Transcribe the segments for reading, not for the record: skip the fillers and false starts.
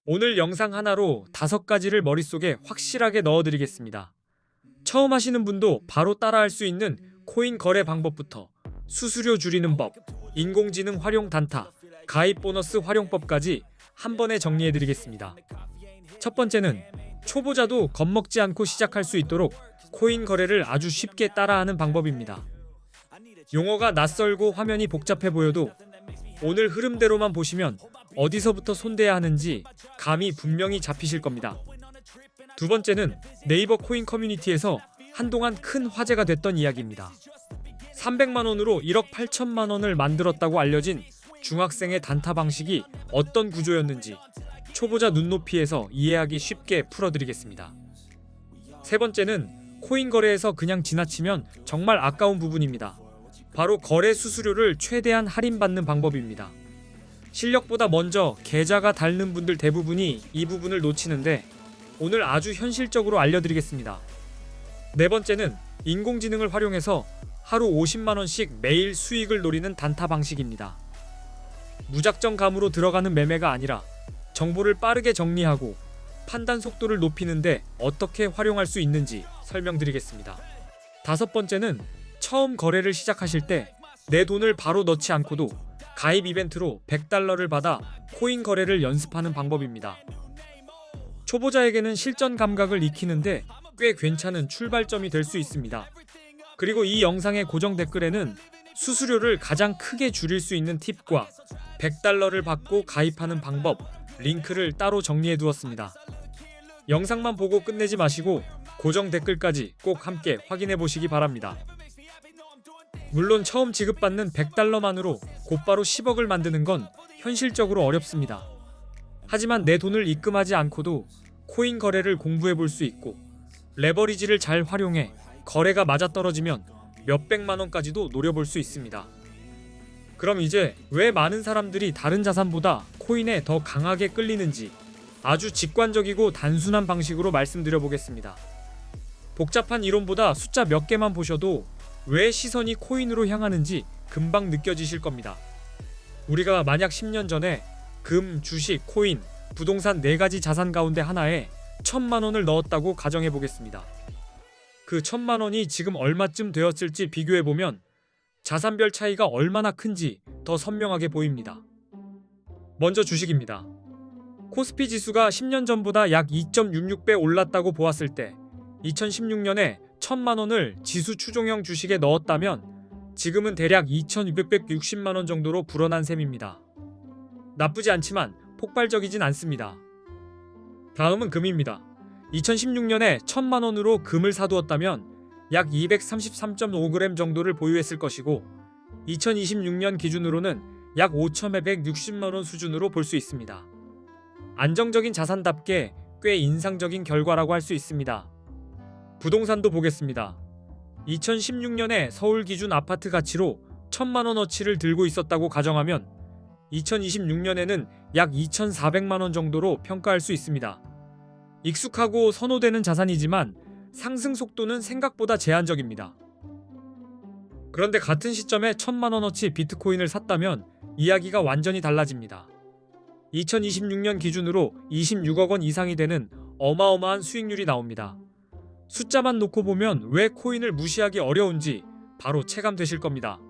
오늘 영상 하나로 5가지를 머릿속에 확실하게 넣어드리겠습니다. 처음 하시는 분도 바로 따라할 수 있는 코인 거래 방법부터 수수료 줄이는 법, 인공지능 활용 단타, 가입 보너스 활용법까지 한 번에 정리해드리겠습니다. 첫 번째는 초보자도 겁먹지 않고 시작할 수 있도록 코인 거래를 아주 쉽게 따라하는 방법입니다. 용어가 낯설고 화면이 복잡해 보여도 오늘 흐름대로만 보시면 어디서부터 손대야 하는지 감이 분명히 잡히실 겁니다. 두 번째는 네이버 코인 커뮤니티에서 한동안 큰 화제가 됐던 이야기입니다. 300만 원으로 1억 8천만 원을 만들었다고 알려진 중학생의 단타 방식이 어떤 구조였는지 초보자 눈높이에서 이해하기 쉽게 풀어드리겠습니다. 세 번째는 코인 거래에서 그냥 지나치면 정말 아까운 부분입니다. 바로 거래 수수료를 최대한 할인받는 방법입니다. 실력보다 먼저 계좌가 닳는 분들 대부분이 이 부분을 놓치는데 오늘 아주 현실적으로 알려드리겠습니다. 네 번째는 인공지능을 활용해서 하루 50만원씩 매일 수익을 노리는 단타 방식입니다. 무작정 감으로 들어가는 매매가 아니라 정보를 빠르게 정리하고 판단 속도를 높이는데 어떻게 활용할 수 있는지 설명드리겠습니다. 다섯 번째는 처음 거래를 시작하실 때 내 돈을 바로 넣지 않고도 가입 이벤트로 $100를 받아 코인 거래를 연습하는 방법입니다. 초보자에게는 실전 감각을 익히는데 꽤 괜찮은 출발점이 될 수 있습니다. 그리고 이 영상의 고정 댓글에는 수수료를 가장 크게 줄일 수 있는 팁과 $100를 받고 가입하는 방법, 링크를 따로 정리해 두었습니다. 영상만 보고 끝내지 마시고 고정 댓글까지 꼭 함께 확인해 보시기 바랍니다. 물론 처음 지급받는 $100만으로 곧바로 10억을 만드는 건 현실적으로 어렵습니다. 하지만 내 돈을 입금하지 않고도 코인 거래를 공부해 볼 수 있고 레버리지를 잘 활용해 거래가 맞아떨어지면 몇백만 원까지도 노려볼 수 있습니다. 그럼 이제 왜 많은 사람들이 다른 자산보다 코인에 더 강하게 끌리는지 아주 직관적이고 단순한 방식으로 말씀드려 보겠습니다. 복잡한 이론보다 숫자 몇 개만 보셔도 왜 시선이 코인으로 향하는지 금방 느껴지실 겁니다. 우리가 만약 10년 전에 금, 주식, 코인, 부동산 4가지 자산 가운데 하나에 1,000만 원을 넣었다고 가정해 보겠습니다. 그 1,000만 원이 지금 얼마쯤 되었을지 비교해 보면 자산별 차이가 얼마나 큰지 더 선명하게 보입니다. 먼저 주식입니다. 코스피 지수가 10년 전보다 약 2.66배 올랐다고 보았을 때 2016년에 1,000만 원을 지수 추종형 주식에 넣었다면 지금은 대략 2,660만 원 정도로 불어난 셈입니다. 나쁘지 않지만 폭발적이진 않습니다. 다음은 금입니다. 2016년에 1,000만 원으로 금을 사두었다면 약 233.5g 정도를 보유했을 것이고 2026년 기준으로는 약 5,160만 원 수준으로 볼 수 있습니다. 안정적인 자산답게 꽤 인상적인 결과라고 할 수 있습니다. 부동산도 보겠습니다. 2016년에 서울 기준 아파트 가치로 1,000만 원어치를 들고 있었다고 가정하면 2026년에는 약 2,400만 원 정도로 평가할 수 있습니다. 익숙하고 선호되는 자산이지만 상승 속도는 생각보다 제한적입니다. 그런데 같은 시점에 1,000만 원어치 비트코인을 샀다면 이야기가 완전히 달라집니다. 2026년 기준으로 26억 원 이상이 되는 어마어마한 수익률이 나옵니다. 숫자만 놓고 보면 왜 코인을 무시하기 어려운지 바로 체감되실 겁니다.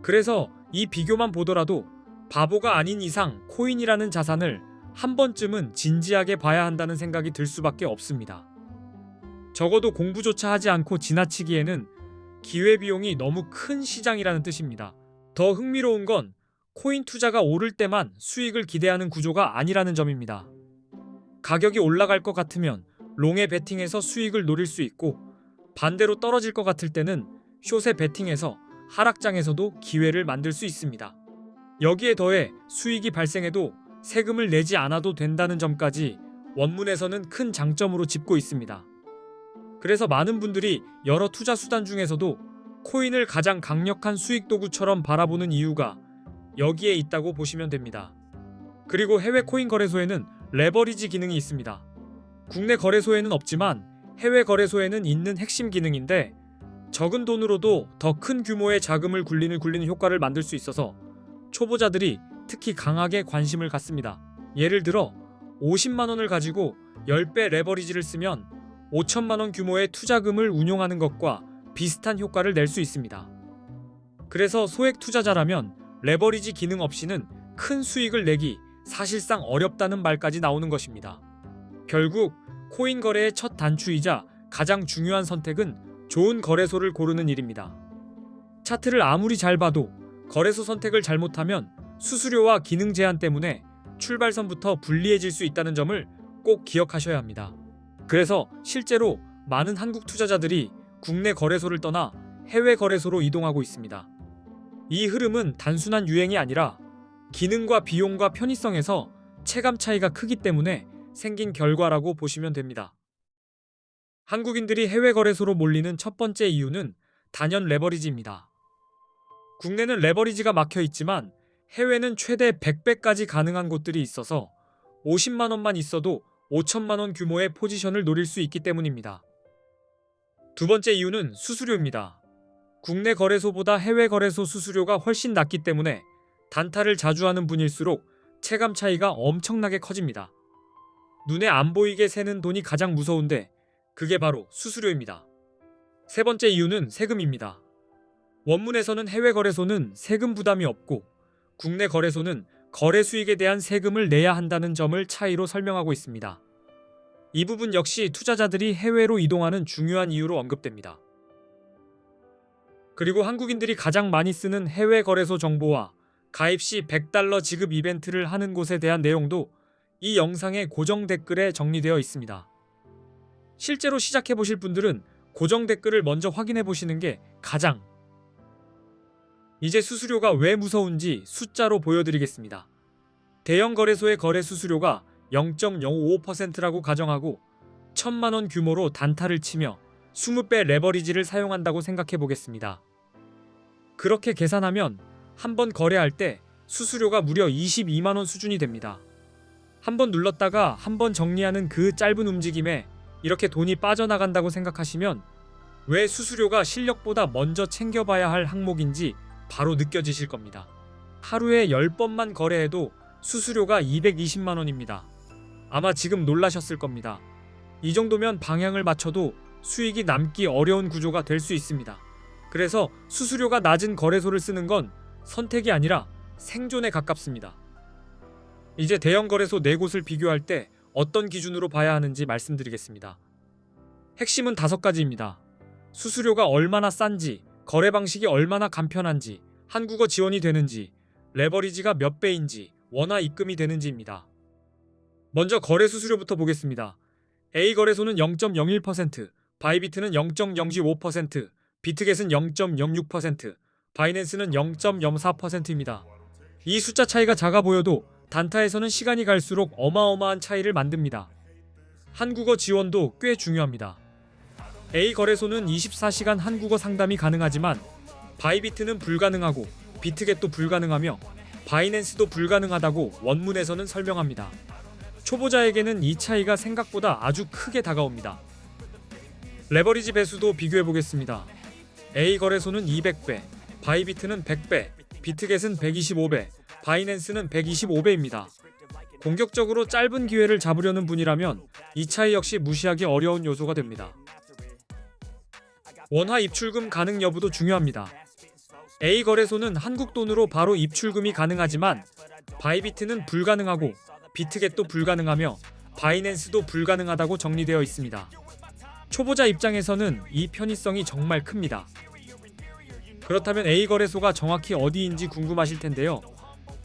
그래서 이 비교만 보더라도 바보가 아닌 이상 코인이라는 자산을 한 번쯤은 진지하게 봐야 한다는 생각이 들 수밖에 없습니다. 적어도 공부조차 하지 않고 지나치기에는 기회비용이 너무 큰 시장이라는 뜻입니다. 더 흥미로운 건 코인 투자가 오를 때만 수익을 기대하는 구조가 아니라는 점입니다. 가격이 올라갈 것 같으면 롱에 베팅해서 수익을 노릴 수 있고 반대로 떨어질 것 같을 때는 숏에 베팅해서 하락장에서도 기회를 만들 수 있습니다. 여기에 더해 수익이 발생해도 세금을 내지 않아도 된다는 점까지 원문에서는 큰 장점으로 짚고 있습니다. 그래서 많은 분들이 여러 투자 수단 중에서도 코인을 가장 강력한 수익 도구처럼 바라보는 이유가 여기에 있다고 보시면 됩니다. 그리고 해외 코인 거래소에는 레버리지 기능이 있습니다. 국내 거래소에는 없지만 해외 거래소에는 있는 핵심 기능인데 적은 돈으로도 더 큰 규모의 자금을 굴리는 효과를 만들 수 있어서 초보자들이 특히 강하게 관심을 갖습니다. 예를 들어 50만 원을 가지고 10배 레버리지를 쓰면 5천만 원 규모의 투자금을 운용하는 것과 비슷한 효과를 낼 수 있습니다. 그래서 소액 투자자라면 레버리지 기능 없이는 큰 수익을 내기 사실상 어렵다는 말까지 나오는 것입니다. 결국 코인 거래의 첫 단추이자 가장 중요한 선택은 좋은 거래소를 고르는 일입니다. 차트를 아무리 잘 봐도 거래소 선택을 잘못하면 수수료와 기능 제한 때문에 출발선부터 불리해질 수 있다는 점을 꼭 기억하셔야 합니다. 그래서 실제로 많은 한국 투자자들이 국내 거래소를 떠나 해외 거래소로 이동하고 있습니다. 이 흐름은 단순한 유행이 아니라 기능과 비용과 편의성에서 체감 차이가 크기 때문에 생긴 결과라고 보시면 됩니다. 한국인들이 해외 거래소로 몰리는 첫 번째 이유는 단연 레버리지입니다. 국내는 레버리지가 막혀 있지만 해외는 최대 100배까지 가능한 곳들이 있어서 50만 원만 있어도 5천만 원 규모의 포지션을 노릴 수 있기 때문입니다. 두 번째 이유는 수수료입니다. 국내 거래소보다 해외 거래소 수수료가 훨씬 낮기 때문에 단타를 자주 하는 분일수록 체감 차이가 엄청나게 커집니다. 눈에 안 보이게 새는 돈이 가장 무서운데 그게 바로 수수료입니다. 세 번째 이유는 세금입니다. 원문에서는 해외 거래소는 세금 부담이 없고 국내 거래소는 거래 수익에 대한 세금을 내야 한다는 점을 차이로 설명하고 있습니다. 이 부분 역시 투자자들이 해외로 이동하는 중요한 이유로 언급됩니다. 그리고 한국인들이 가장 많이 쓰는 해외 거래소 정보와 가입 시 $100 지급 이벤트를 하는 곳에 대한 내용도 이 영상의 고정 댓글에 정리되어 있습니다. 실제로 시작해 보실 분들은 고정 댓글을 먼저 확인해 보시는 게 가장. 이제 수수료가 왜 무서운지 숫자로 보여드리겠습니다. 대형 거래소의 거래 수수료가 0.055%라고 가정하고 1,000만 원 규모로 단타를 치며 20배 레버리지를 사용한다고 생각해 보겠습니다. 그렇게 계산하면 한 번 거래할 때 수수료가 무려 22만 원 수준이 됩니다. 한 번 눌렀다가 한 번 정리하는 그 짧은 움직임에 이렇게 돈이 빠져나간다고 생각하시면 왜 수수료가 실력보다 먼저 챙겨봐야 할 항목인지 바로 느껴지실 겁니다. 하루에 10번만 거래해도 수수료가 220만 원입니다. 아마 지금 놀라셨을 겁니다. 이 정도면 방향을 맞춰도 수익이 남기 어려운 구조가 될 수 있습니다. 그래서 수수료가 낮은 거래소를 쓰는 건 선택이 아니라 생존에 가깝습니다. 이제 대형 거래소 4곳을 비교할 때 어떤 기준으로 봐야 하는지 말씀드리겠습니다. 핵심은 5가지입니다. 수수료가 얼마나 싼지, 거래 방식이 얼마나 간편한지, 한국어 지원이 되는지, 레버리지가 몇 배인지, 원화 입금이 되는지입니다. 먼저 거래 수수료부터 보겠습니다. A 거래소는 0.01%, 바이비트는 0.015%, 비트겟은 0.06%, 바이낸스는 0.04%입니다. 이 숫자 차이가 작아 보여도 단타에서는 시간이 갈수록 어마어마한 차이를 만듭니다. 한국어 지원도 꽤 중요합니다. A 거래소는 24시간 한국어 상담이 가능하지만 바이비트는 불가능하고 비트겟도 불가능하며 바이낸스도 불가능하다고 원문에서는 설명합니다. 초보자에게는 이 차이가 생각보다 아주 크게 다가옵니다. 레버리지 배수도 비교해 보겠습니다. A 거래소는 200배, 바이비트는 100배, 비트겟은 125배, 바이낸스는 125배입니다. 공격적으로 짧은 기회를 잡으려는 분이라면 이 차이 역시 무시하기 어려운 요소가 됩니다. 원화 입출금 가능 여부도 중요합니다. A 거래소는 한국 돈으로 바로 입출금이 가능하지만 바이비트는 불가능하고 비트겟도 불가능하며 바이낸스도 불가능하다고 정리되어 있습니다. 초보자 입장에서는 이 편의성이 정말 큽니다. 그렇다면 A 거래소가 정확히 어디인지 궁금하실 텐데요.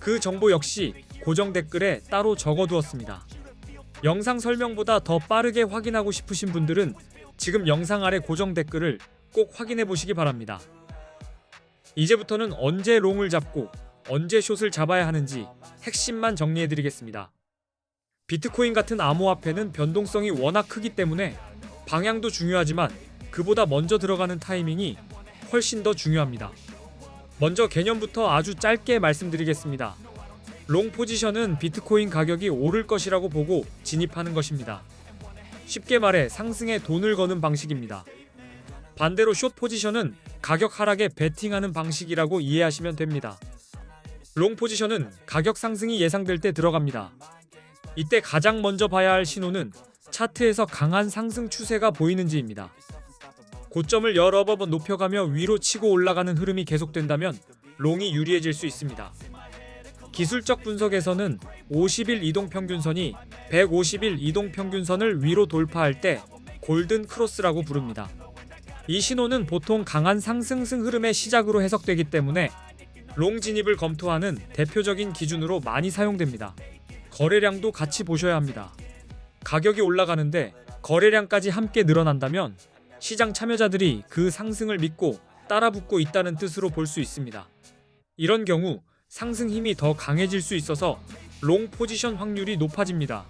그 정보 역시 고정 댓글에 따로 적어두었습니다. 영상 설명보다 더 빠르게 확인하고 싶으신 분들은 지금 영상 아래 고정 댓글을 꼭 확인해 보시기 바랍니다. 이제부터는 언제 롱을 잡고 언제 숏을 잡아야 하는지 핵심만 정리해 드리겠습니다. 비트코인 같은 암호화폐는 변동성이 워낙 크기 때문에 방향도 중요하지만 그보다 먼저 들어가는 타이밍이 훨씬 더 중요합니다. 먼저 개념부터 아주 짧게 말씀드리겠습니다. 롱 포지션은 비트코인 가격이 오를 것이라고 보고 진입하는 것입니다. 쉽게 말해 상승에 돈을 거는 방식입니다. 반대로 숏 포지션은 가격 하락에 베팅하는 방식이라고 이해하시면 됩니다. 롱 포지션은 가격 상승이 예상될 때 들어갑니다. 이때 가장 먼저 봐야 할 신호는 차트에서 강한 상승 추세가 보이는지입니다. 고점을 여러 번 높여가며 위로 치고 올라가는 흐름이 계속된다면 롱이 유리해질 수 있습니다. 기술적 분석에서는 50일 이동평균선이 150일 이동평균선을 위로 돌파할 때 골든 크로스라고 부릅니다. 이 신호는 보통 강한 상승 흐름의 시작으로 해석되기 때문에 롱 진입을 검토하는 대표적인 기준으로 많이 사용됩니다. 거래량도 같이 보셔야 합니다. 가격이 올라가는데 거래량까지 함께 늘어난다면 시장 참여자들이 그 상승을 믿고 따라붙고 있다는 뜻으로 볼 수 있습니다. 이런 경우 상승 힘이 더 강해질 수 있어서 롱 포지션 확률이 높아집니다.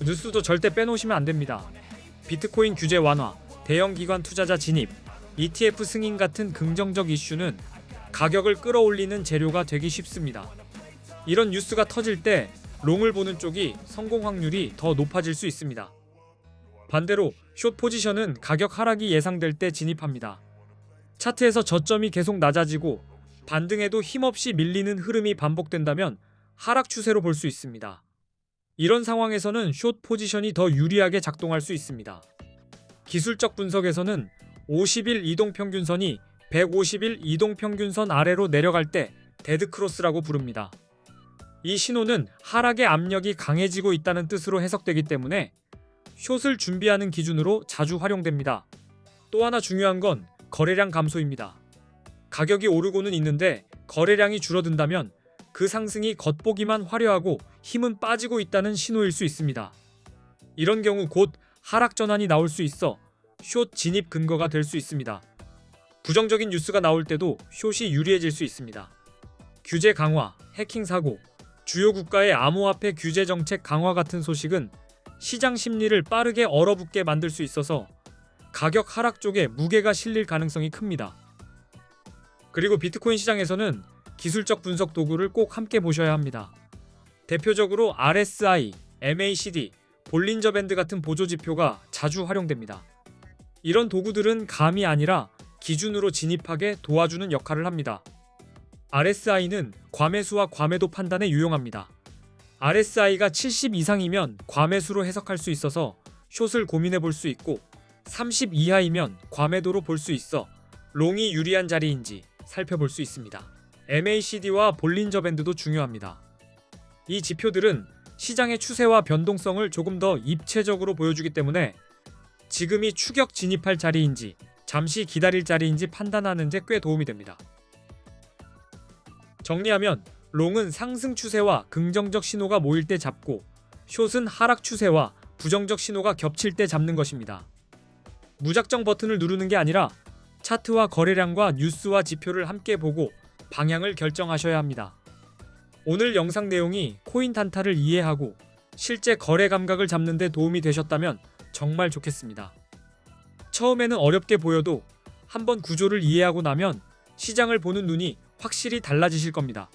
뉴스도 절대 빼놓으시면 안 됩니다. 비트코인 규제 완화, 대형 기관 투자자 진입, ETF 승인 같은 긍정적 이슈는 가격을 끌어올리는 재료가 되기 쉽습니다. 이런 뉴스가 터질 때 롱을 보는 쪽이 성공 확률이 더 높아질 수 있습니다. 반대로 숏 포지션은 가격 하락이 예상될 때 진입합니다. 차트에서 저점이 계속 낮아지고 반등에도 힘없이 밀리는 흐름이 반복된다면 하락 추세로 볼 수 있습니다. 이런 상황에서는 숏 포지션이 더 유리하게 작동할 수 있습니다. 기술적 분석에서는 50일 이동평균선이 150일 이동평균선 아래로 내려갈 때 데드크로스라고 부릅니다. 이 신호는 하락의 압력이 강해지고 있다는 뜻으로 해석되기 때문에 숏을 준비하는 기준으로 자주 활용됩니다. 또 하나 중요한 건 거래량 감소입니다. 가격이 오르고는 있는데 거래량이 줄어든다면 그 상승이 겉보기만 화려하고 힘은 빠지고 있다는 신호일 수 있습니다. 이런 경우 곧 하락 전환이 나올 수 있어 숏 진입 근거가 될 수 있습니다. 부정적인 뉴스가 나올 때도 숏이 유리해질 수 있습니다. 규제 강화, 해킹 사고, 주요 국가의 암호화폐 규제 정책 강화 같은 소식은 시장 심리를 빠르게 얼어붙게 만들 수 있어서 가격 하락 쪽에 무게가 실릴 가능성이 큽니다. 그리고 비트코인 시장에서는 기술적 분석 도구를 꼭 함께 보셔야 합니다. 대표적으로 RSI, MACD, 볼린저 밴드 같은 보조 지표가 자주 활용됩니다. 이런 도구들은 감이 아니라 기준으로 진입하게 도와주는 역할을 합니다. RSI는 과매수와 과매도 판단에 유용합니다. RSI가 70 이상이면 과매수로 해석할 수 있어서 숏을 고민해 볼 수 있고 30 이하이면 과매도로 볼 수 있어 롱이 유리한 자리인지 살펴볼 수 있습니다. MACD와 볼린저 밴드도 중요합니다. 이 지표들은 시장의 추세와 변동성을 조금 더 입체적으로 보여주기 때문에 지금이 추격 진입할 자리인지 잠시 기다릴 자리인지 판단하는 데 꽤 도움이 됩니다. 정리하면 롱은 상승 추세와 긍정적 신호가 모일 때 잡고 숏은 하락 추세와 부정적 신호가 겹칠 때 잡는 것입니다. 무작정 버튼을 누르는 게 아니라 차트와 거래량과 뉴스와 지표를 함께 보고 방향을 결정하셔야 합니다. 오늘 영상 내용이 코인 단타를 이해하고 실제 거래 감각을 잡는 데 도움이 되셨다면 정말 좋겠습니다. 처음에는 어렵게 보여도 한번 구조를 이해하고 나면 시장을 보는 눈이 확실히 달라지실 겁니다.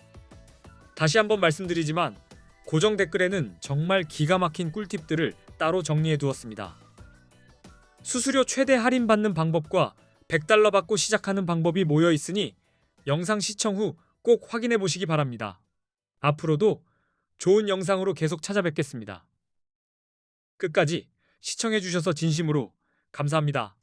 다시 한번 말씀드리지만 고정 댓글에는 정말 기가 막힌 꿀팁들을 따로 정리해 두었습니다. 수수료 최대 할인 받는 방법과 $100 받고 시작하는 방법이 모여 있으니 영상 시청 후 꼭 확인해 보시기 바랍니다. 앞으로도 좋은 영상으로 계속 찾아뵙겠습니다. 끝까지 시청해 주셔서 진심으로 감사합니다.